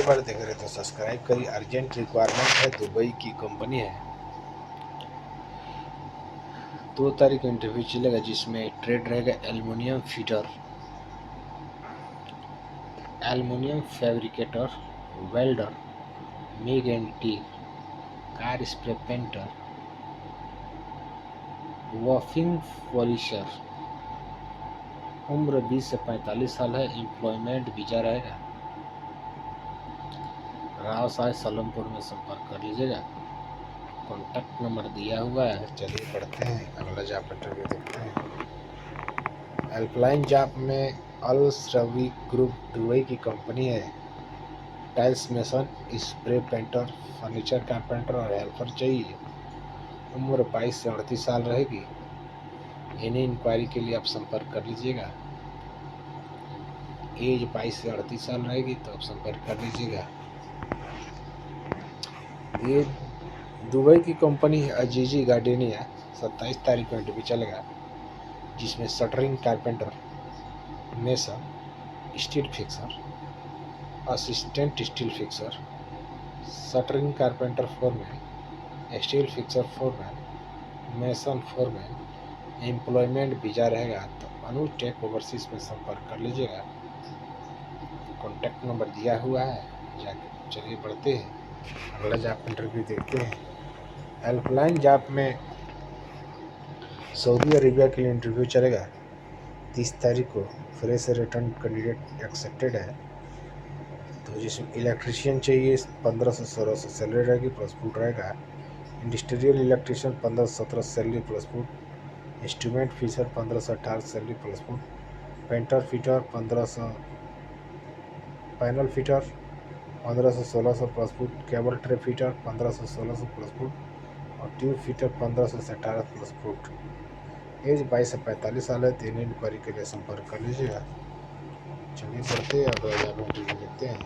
बार देख रहे तो सब्सक्राइब करिए। अर्जेंट रिक्वायरमेंट है, दुबई की कंपनी है। 2 तारीख को इंटरव्यू चलेगा, जिसमें ट्रेड रहेगा aluminium feeder, aluminium fabricator, welder, MiG and TIG, car spray painter, washing polisher. उम्र 20 से 45 साल है। एम्प्लॉयमेंट वीजा रहेगा। राव साय सलमपुर में संपर्क कर लीजिएगा। कॉन्टैक्ट नंबर दिया हुआ है। चलिए पढ़ते हैं, अगला जॉब इंटरव्यू देखते हैं। हेल्पलाइन जॉब में अल श्रवी ग्रुप दुबई की कंपनी है। Tiles mason, spray painter, furniture carpenter और हेल्पर चाहिए। उम्र 22 से 38 साल रहेगी। इन्हीं इंक्वायरी के लिए आप संपर्क कर लीजिएगा। एज 22 से 38 साल रहेगी, तो आप संपर्क कर लीजिएगा। ये दुबई की कंपनी है अजीजी गार्डेनिया। 27 तारीख को इंटरव्यू चलेगा, जिसमें shuttering carpenter, mason, steel fixer, assistant steel fixer, shuttering carpenter foreman, steel fixer foreman, mason foreman. Employment visa रहेगा, तो अनुज टेक ओवरसीज में संपर्क कर लीजिएगा। कॉन्टैक्ट नंबर दिया हुआ है, जाके चलिए पढ़ते हैं, अगला जॉब इंटरव्यू देखते हैं। हेल्पलाइन जॉब में सऊदी अरेबिया के लिए इंटरव्यू चलेगा। 30 तारीख को फ्रेश रिटर्न कैंडिडेट एक्सेप्टेड है। तो जिसमें इलेक्ट्रीशियन चाहिए 1500-1600 सैलरी रहेगी, प्लस फूड रहेगा। Industrial electrician 1500-1700 salary plus food. Instrument fitter 1500-1800 salary plus food. Painter fitter 1500। Panel fitter 1500-1600 plus food. Cable tray fitter 1500-1600 plus food. और ट्यूब फिटर 1500 से 18 plus food. As 22 से 45 साल है। तीन इंक्वायरी के लिए संपर्क कर लीजिएगा। चलिए पढ़ते हैं और जॉब इंटरव्यू देखते हैं।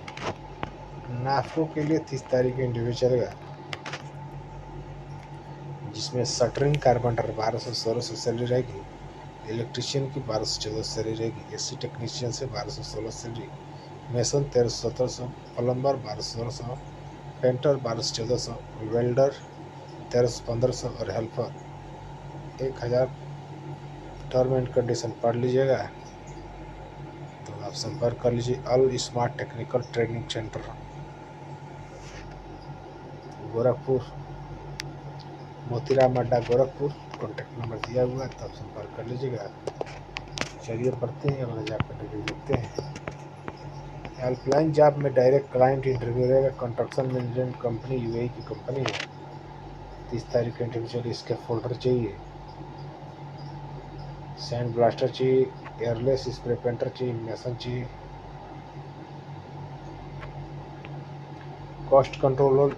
नाफको के लिए 30 तारीख को इंटरव्यू चलेगा, जिसमें शटरिंग कारपेंटर 1200-1600 सैलरी रहेगी। इलेक्ट्रीशियन की 1200-1400 सैलरी रहेगी। एसी टेक्नीशियन से 1200-1600 salary. Mason 1300-1700, plumber 1200-1600, painter 1200-1400, welder 1300-1500 और हेल्पर 1000। टर्म एंड कंडीशन पढ़ लीजिएगा। तो आप संपर्क कर लीजिए AL smart technical training centre, Gorakhpur, Motiram Adda, Gorakhpur. Contact number दिया हुआ है, तो आप संपर्क कर लीजिएगा। चलिए पढ़ते हैं, अगला जॉब इंटरव्यू देखते हैं। हेल्पलाइन जॉब में डायरेक्ट क्लाइंट इंटरव्यू रहेगा। कंस्ट्रक्शन मैनेजमेंट कंपनी यूएई की कंपनी है। 30 तारीख का इंटरव्यू चलिए। इसके फोल्डर चाहिए, सैंड ब्लास्टर चाहिए, एयरलेस स्प्रे पेंटर चाहिए, मेसन चाहिए, कॉस्ट कंट्रोलर,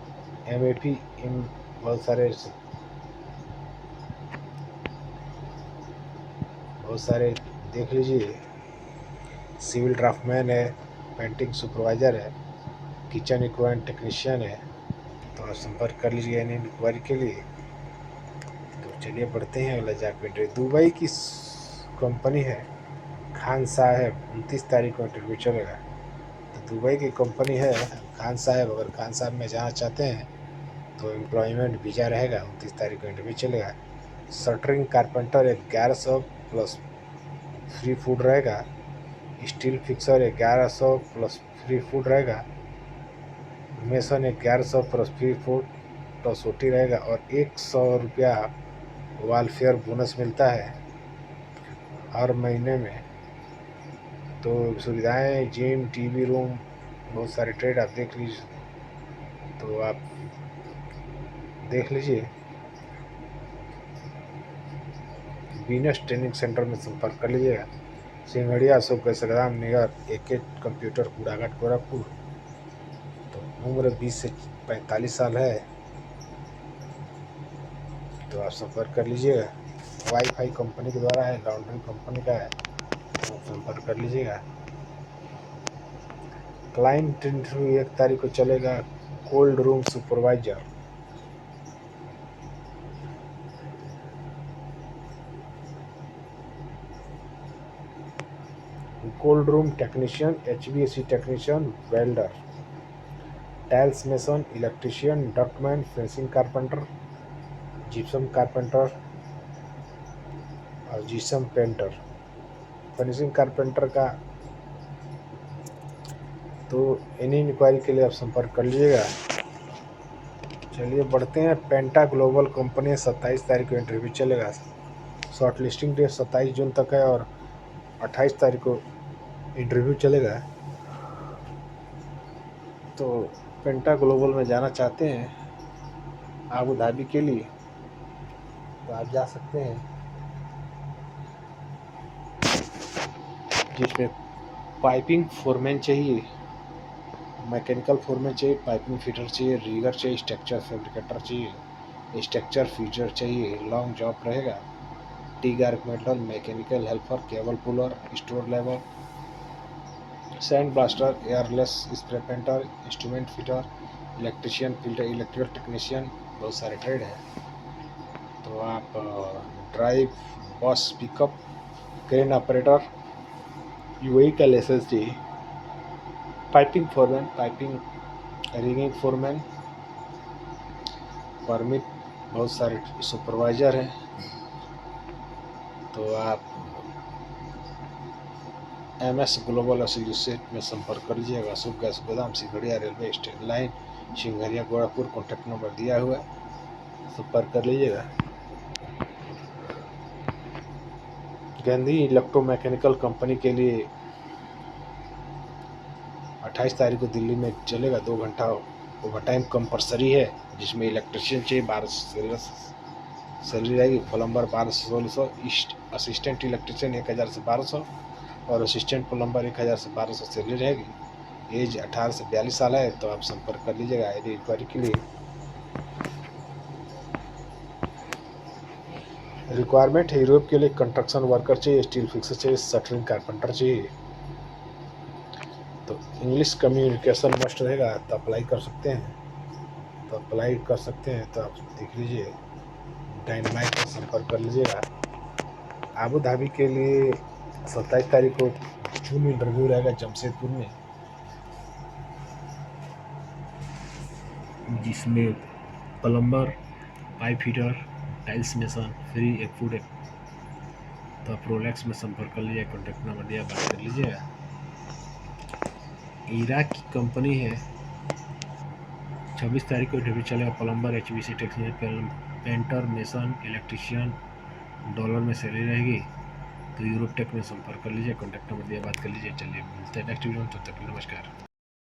एमएपी, बहुत सारे देख लीजिए। सिविल ड्राफ्टमैन है, पेंटिंग सुपरवाइजर है, किचन इक्विपमेंट टेक्नीशियन है। तो आप संपर्क कर लीजिए इन इंक्वायरी के लिए। तो चलिए पढ़ते हैं, अगला जॉब इंटरव्यू। दुबई की कंपनी है खान साहब। 29 तारीख को इंटरव्यू चलेगा। तो दुबई की कंपनी है खान साहब। अगर खान साहब में जाना चाहते हैं तो एम्प्लॉयमेंट वीजा रहेगा। 29 तारीख को इंटरव्यू चलेगा। Shuttering carpenter 1100 plus free food रहेगा। Steel fixer 1100 plus free food रहेगा। Mason 1100 plus free food plus OT रहेगा। और 100 रुपया वेलफेयर बोनस मिलता है हर महीने में। तो सुविधाएं जिम, टीवी रूम, बहुत सारे ट्रेड आप देख लीजिए। तो आप देख लीजिए। बीनस ट्रेनिंग सेंटर में संपर्क कर लीजिएगा। सिंगड़िया अशोक संग्राम near AK computer Kudaghat Gorakhpur. तो उम्र 20 से 45 साल है। तो आप संपर्क कर लीजिएगा। वाईफाई कंपनी के द्वारा है, लॉन्ड्री कंपनी का है, तो संपर्क कर लीजिएगा। क्लाइंट इंटरव्यू 1 तारीख को चलेगा। Cold room supervisor, cold room technician, HVAC technician, welder. Tiles mason, electrician, ductman, finishing carpenter, gypsum carpenter और जिप्सम पेंटर। फिनिशिंग कारपेंटर का तो एनी इंक्वायरी के लिए आप संपर्क कर लीजिएगा। चलिए बढ़ते हैं। पेंटा ग्लोबल कंपनी 27 तारीख को इंटरव्यू चलेगा। शॉर्ट लिस्टिंग डेट 27 जून तक है और 28 तारीख को इंटरव्यू चलेगा। तो पेंटा ग्लोबल में जाना चाहते हैं आबू धाबी के लिए तो आप जा सकते हैं, जिसमें पाइपिंग फोरमैन चाहिए, मैकेनिकल फोरमैन चाहिए, पाइपिंग फिटर चाहिए, रिगर चाहिए, स्ट्रक्चर फैब्रिकेटर चाहिए, स्ट्रक्चर फीचर चाहिए। लॉन्ग जॉब रहेगा। टी गार्क metal, mechanical helper, cable puller, store labour, sand blaster, airless spray painter, instrument fitter, electrician, filter, electrical technician, बहुत सारे ट्रेड हैं। तो आप drive, bus pickup, crane operator, UAE का लाइसेंस चाहिए। Piping foreman, piping rigging foreman, permit, बहुत सारे supervisor हैं। तो आप MS ग्लोबल एसोसिएट में संपर्क कर लीजिएगा। अशोक गैस गोदाम, Singhariya railway station line, Singhariya Gorakhpur. Contact number दिया हुआ है, संपर्क कर लीजिएगा। गांधी इलेक्ट्रोमैकेनिकल कंपनी के लिए 28 तारीख को दिल्ली में चलेगा। 2 घंटा ओवरटाइम कंपलसरी है, जिसमें इलेक्ट्रिशियन चाहिए 1200 सैलरी रहेगी, प्लम्बर 1200 से 1600, असिस्टेंट इलेक्ट्रिशियन 1000 से 1200 और असिस्टेंट प्लम्बर 1000 से 1200 सैलरी रहेगी। एज 18 से 42 साल है। तो आप संपर्क कर लीजिएगा यदि इंक्वायरी के लिए। रिक्वायरमेंट है यूरोप के लिए कंस्ट्रक्शन वर्कर चाहिए, स्टील फिक्सर चाहिए, शटरिंग कारपेंटर चाहिए। तो इंग्लिश कम्युनिकेशन मस्ट रहेगा। तो अप्लाई कर सकते हैं, तो आप देख लीजिए। डायनामाइट पर संपर्क कर लीजिएगा। आबू धाबी के लिए 27 तारीख को जूम इंटरव्यू रहेगा जमशेदपुर में, जिसमें plumber, pipe fitter, tiles mason, free एक फूड। तो आप रोलेक्स में संपर्क कर लीजिए। कॉन्टैक्ट नंबर दिया, बात कर लीजिएगा। इराक की कंपनी है। 26 तारीख को इंटरव्यू चलेगा। Plumber, HVAC technician, painter, mason, electrician, dollar में सैलरी रहेगी। तो यूरोप टेक में संपर्क कर लीजिए। कॉन्टैक्ट नंबर दिया, बात कर लीजिए। चलिए मिलते हैं नेक्स्ट वीडियो में, तब तक नमस्कार।